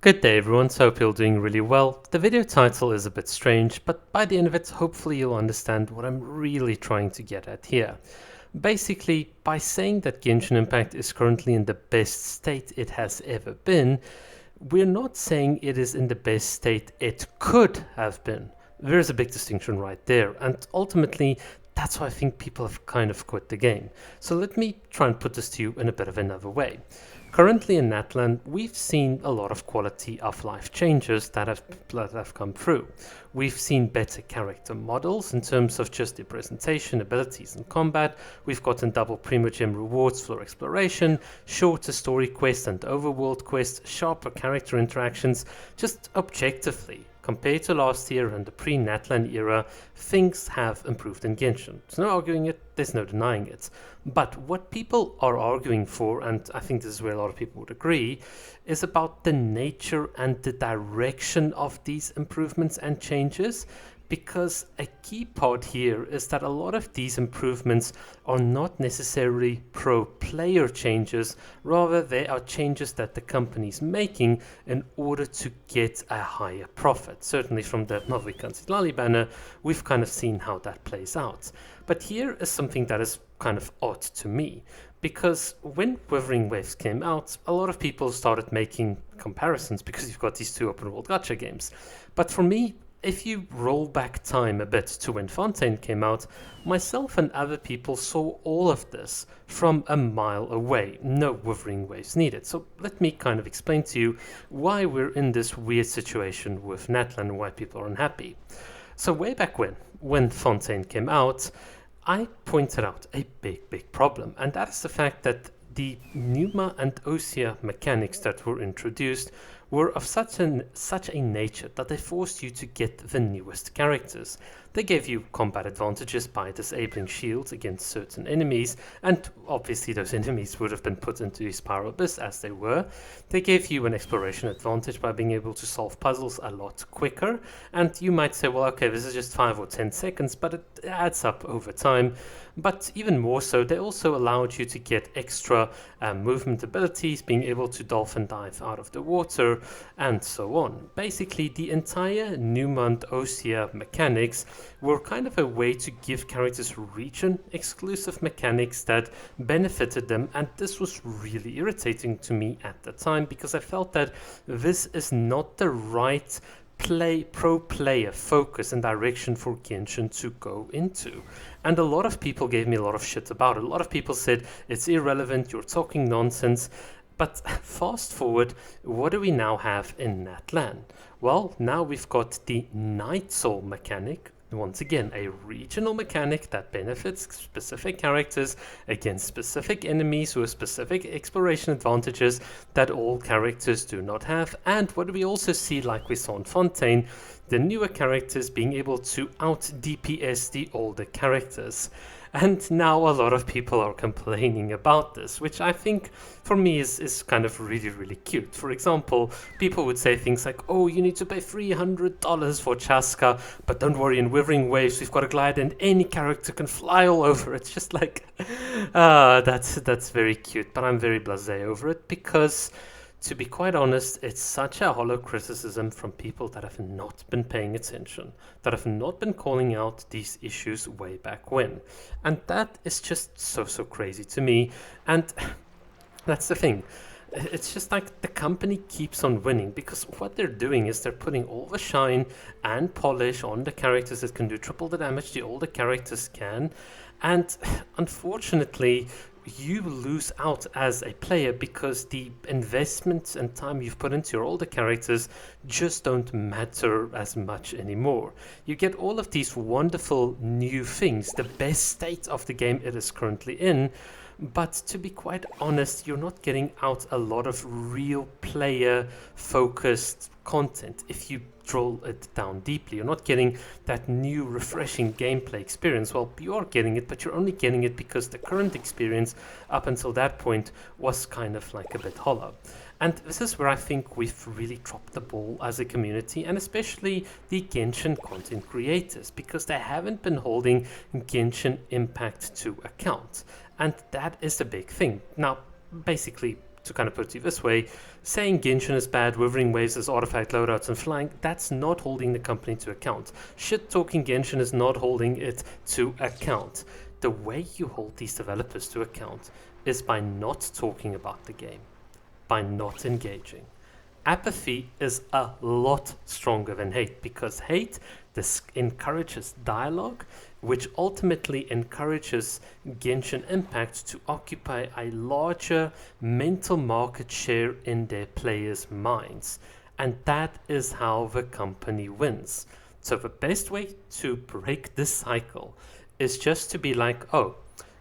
Good day everyone, so hope you're doing really well. The video title is a bit strange, but by the end of it, hopefully you'll understand what I'm really trying to get at here. Basically, by saying that Genshin Impact is currently in the best state it has ever been, we're not saying it is in the best state it could have been. There's a big distinction right there, and ultimately, that's why I think people have kind of quit the game. So let me try and put this to you in a bit of another way. Currently in Natlan, we've seen a lot of quality of life changes that have come through. We've seen better character models in terms of just their presentation, abilities, and combat. We've gotten double Primogem rewards for exploration, shorter story quests and overworld quests, sharper character interactions. Just objectively, compared to last year and the pre-Natlan era, things have improved in Genshin. There's no arguing it, there's no denying it. But what people are arguing for, and I think this is where a lot of people would agree, is about the nature and the direction of these improvements and changes. Because a key part here is that a lot of these improvements are not necessarily pro-player changes, rather they are changes that the company's making in order to get a higher profit. Certainly from the Novikansi Lali banner, we've kind of seen how that plays out. But here is something that is kind of odd to me, because when Withering Waves came out, a lot of people started making comparisons because you've got these two open world gacha games. But for me, if you roll back time a bit to when Fontaine came out, myself and other people saw all of this from a mile away. No Withering Waves needed. So let me kind of explain to you why we're in this weird situation with Natlan and why people are unhappy. So way back when Fontaine came out, I pointed out a big problem, and that is the fact that the Numa and Osia mechanics that were introduced were of such a nature that they forced you to get the newest characters. They gave you combat advantages by disabling shields against certain enemies, and obviously those enemies would have been put into the Spiral Abyss as they were. They gave you an exploration advantage by being able to solve puzzles a lot quicker, and you might say, well, okay, this is just 5 or 10 seconds, but it adds up over time. But even more so, they also allowed you to get extra movement abilities, being able to dolphin dive out of the water, and so on. Basically, the entire Numa and Osia mechanics were kind of a way to give characters region exclusive mechanics that benefited them, and this was really irritating to me at the time because I felt that this is not the right pro player focus and direction for Genshin to go into. And a lot of people gave me a lot of shit about it. A lot of people said it's irrelevant, you're talking nonsense. But fast forward, what do we now have in Natlan? Well, now we've got the Night Soul mechanic. Once again, a regional mechanic that benefits specific characters against specific enemies with specific exploration advantages that all characters do not have. And what do we also see, like we saw in Fontaine, the newer characters being able to out DPS the older characters. And now a lot of people are complaining about this, which I think for me is kind of really cute. For example, people would say things like, oh, you need to pay $300 for Chaska, but don't worry, in Withering Waves we've got a glide and any character can fly all over. It's just like, that's very cute, but I'm very blasé over it because, to be quite honest, it's such a hollow criticism from people that have not been paying attention, that have not been calling out these issues way back when. And that is just so crazy to me. And that's the thing. It's just like the company keeps on winning because what they're doing is they're putting all the shine and polish on the characters that can do triple the damage the older characters can. And unfortunately, you lose out as a player because the investments and time you've put into your older characters just don't matter as much anymore. You get all of these wonderful new things, the best state of the game it is currently in, but to be quite honest, you're not getting out a lot of real player focused content. If you drill it down deeply, you're not getting that new refreshing gameplay experience. Well, you are getting it, but you're only getting it because the current experience up until that point was kind of like a bit hollow. And this is where I think we've really dropped the ball as a community, and especially the Genshin content creators, because they haven't been holding Genshin Impact to account. And that is the big thing. Now, basically, to kind of put it this way, saying Genshin is bad, Withering Waves is artifact loadouts and flying, that's not holding the company to account. Shit talking Genshin is not holding it to account. The way you hold these developers to account is by not talking about the game, by not engaging. Apathy is a lot stronger than hate, because hate encourages dialogue, which ultimately encourages Genshin Impact to occupy a larger mental market share in their players' minds. And that is how the company wins. So the best way to break this cycle is just to be like, oh,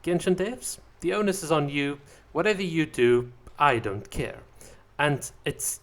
Genshin devs, the onus is on you. Whatever you do, I don't care. And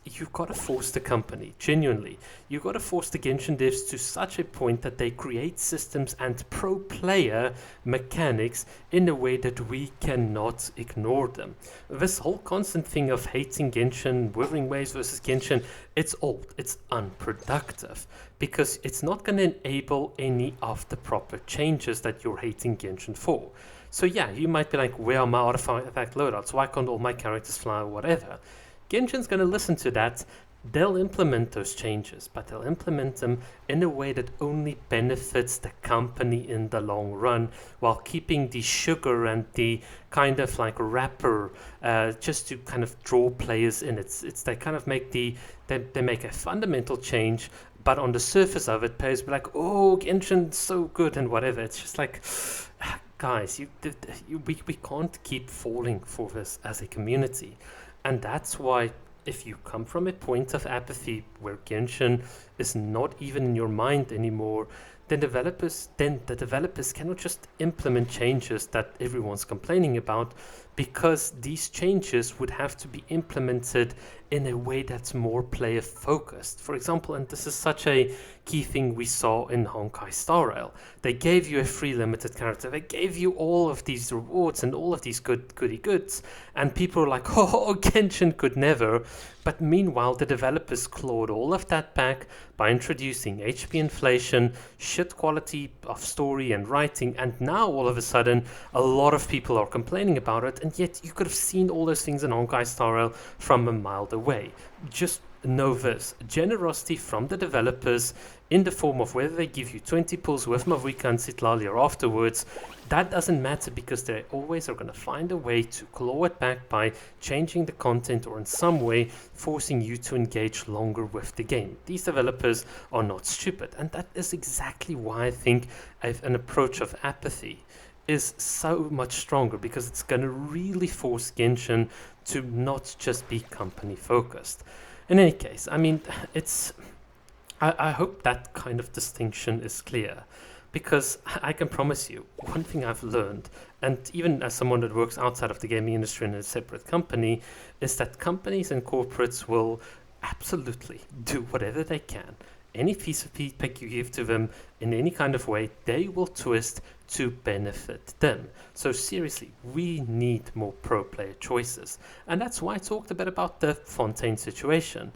you've got to force the company, genuinely. You've got to force the Genshin devs to such a point that they create systems and pro player mechanics in a way that we cannot ignore them. This whole constant thing of hating Genshin, Withering Waves versus Genshin, it's old, it's unproductive, because it's not going to enable any of the proper changes that you're hating Genshin for. So yeah, you might be like, where are my artifact loadouts? Why can't all my characters fly or whatever? Genshin's going to listen to that. They'll implement those changes, but they'll implement them in a way that only benefits the company in the long run, while keeping the sugar and the kind of like wrapper just to kind of draw players in. They kind of make they make a fundamental change, but on the surface of it, players be like, oh, Genshin's so good and whatever. It's just like, guys, we can't keep falling for this as a community. And that's why, if you come from a point of apathy where Genshin is not even in your mind anymore, then the developers cannot just implement changes that everyone's complaining about, because these changes would have to be implemented in a way that's more player focused. For example, and this is such a key thing we saw in Honkai Star Rail, they gave you a free limited character, they gave you all of these rewards and all of these goody goods, and people were like, oh, Genshin could never. But meanwhile, the developers clawed all of that back by introducing HP inflation, shit quality of story and writing, and now all of a sudden a lot of people are complaining about it, and yet you could have seen all those things in Honkai Star Rail from a mile away. Just know this: generosity from the developers in the form of whether they give you 20 pulls with Mavuika and Citlalia afterwards, that doesn't matter, because they always are going to find a way to claw it back by changing the content or in some way forcing you to engage longer with the game. These developers are not stupid, and that is exactly why I think an approach of apathy is so much stronger, because it's going to really force Genshin to not just be company focused. In any case, I mean, I hope that kind of distinction is clear, because I can promise you, one thing I've learned, and even as someone that works outside of the gaming industry in a separate company, is that companies and corporates will absolutely do whatever they can. Any piece of feedback you give to them in any kind of way, they will twist to benefit them. So seriously, we need more pro player choices. And that's why I talked a bit about the Fontaine situation.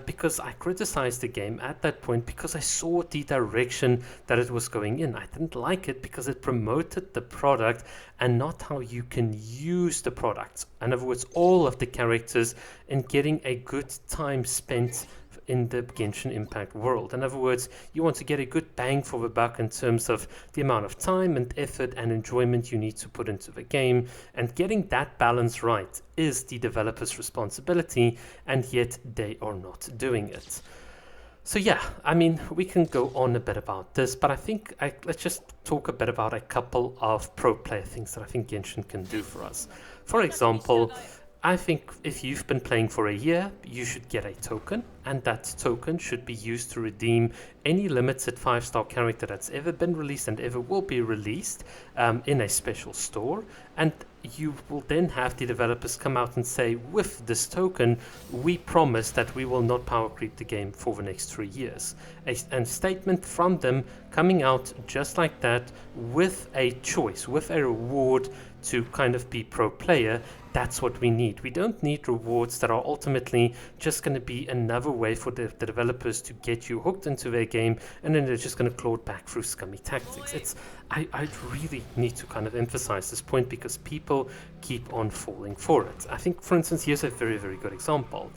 Because I criticized the game at that point because I saw the direction that it was going in. I didn't like it because it promoted the product and not how you can use the product. In other words, all of the characters and getting a good time spent in the Genshin Impact world. In other words, you want to get a good bang for the buck in terms of the amount of time and effort and enjoyment you need to put into the game, and getting that balance right is the developer's responsibility, and yet they are not doing it. So yeah, I mean, we can go on a bit about this, but I think let's just talk a bit about a couple of pro player things that I think Genshin can do for us. For example, I think if you've been playing for a year, you should get a token, and that token should be used to redeem any limited 5-star character that's ever been released and ever will be released in a special store. And you will then have the developers come out and say, with this token, we promise that we will not power creep the game for the next 3 years. A statement from them coming out just like that, with a choice, with a reward to kind of be pro player, that's what we need. We don't need rewards that are ultimately just going to be another way for the developers to get you hooked into their game, and then they're just going to claw it back through scummy tactics. I really need to kind of emphasize this point because people keep on falling for it. I think, for instance, here's a very, very good example.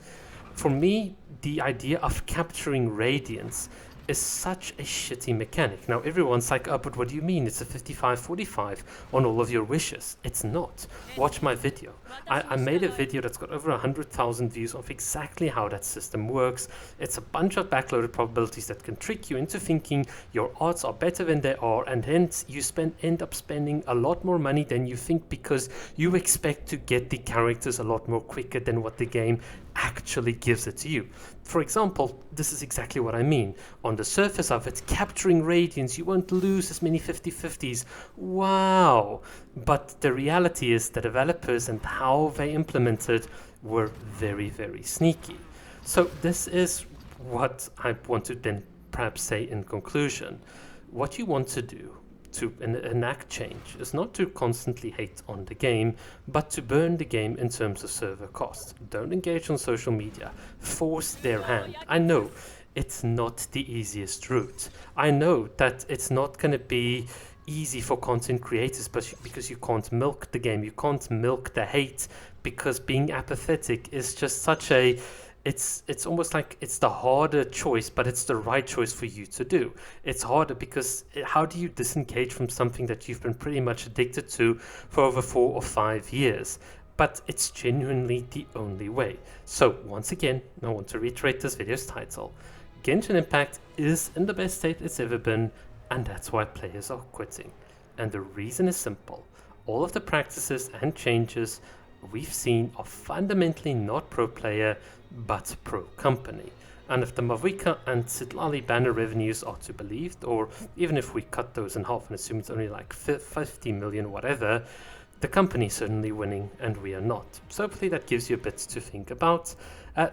For me, the idea of capturing radiance is such a shitty mechanic. Now everyone's like, oh, but what do you mean? It's a 55-45 on all of your wishes. It's not. Watch my video. I made a video that's got over 100,000 views of exactly how that system works. It's a bunch of backloaded probabilities that can trick you into thinking your odds are better than they are, and hence you end up spending a lot more money than you think because you expect to get the characters a lot more quicker than what the game actually gives it to you. For example, this is exactly what I mean. On the surface of it, capturing radiance, you won't lose as many 50-50s. Wow! But the reality is the developers and how they implemented were very, very sneaky. So this is what I want to then perhaps say in conclusion. What you want to do to enact change is not to constantly hate on the game, but to burn the game in terms of server costs. Don't engage on social media. Force their hand. I know it's not the easiest route. I know that it's not going to be easy for content creators, but because you can't milk the game, you can't milk the hate, because being apathetic is just such a it's almost like it's the harder choice, but it's the right choice for you to do. It's harder because how do you disengage from something that you've been pretty much addicted to for over 4 or 5 years? But it's genuinely the only way. So once again, I want to reiterate this video's title. Genshin Impact is in the best state it's ever been, and that's why players are quitting. And the reason is simple. All of the practices and changes we've seen are fundamentally not pro player, but pro company. And if the Mavuika and Sitlali banner revenues are to be believed, or even if we cut those in half and assume it's only like 50 million whatever, the company's certainly winning and we are not. So hopefully that gives you a bit to think about.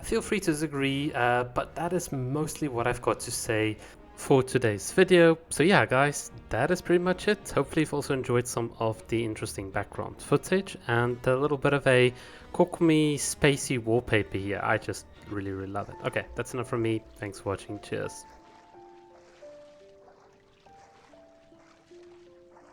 Feel free to disagree, but that is mostly what I've got to say for today's video. So yeah guys, that is pretty much it. Hopefully you've also enjoyed some of the interesting background footage and a little bit of a Kokumi spacey wallpaper here. I just really love it. Okay, that's enough from me. Thanks for watching. Cheers.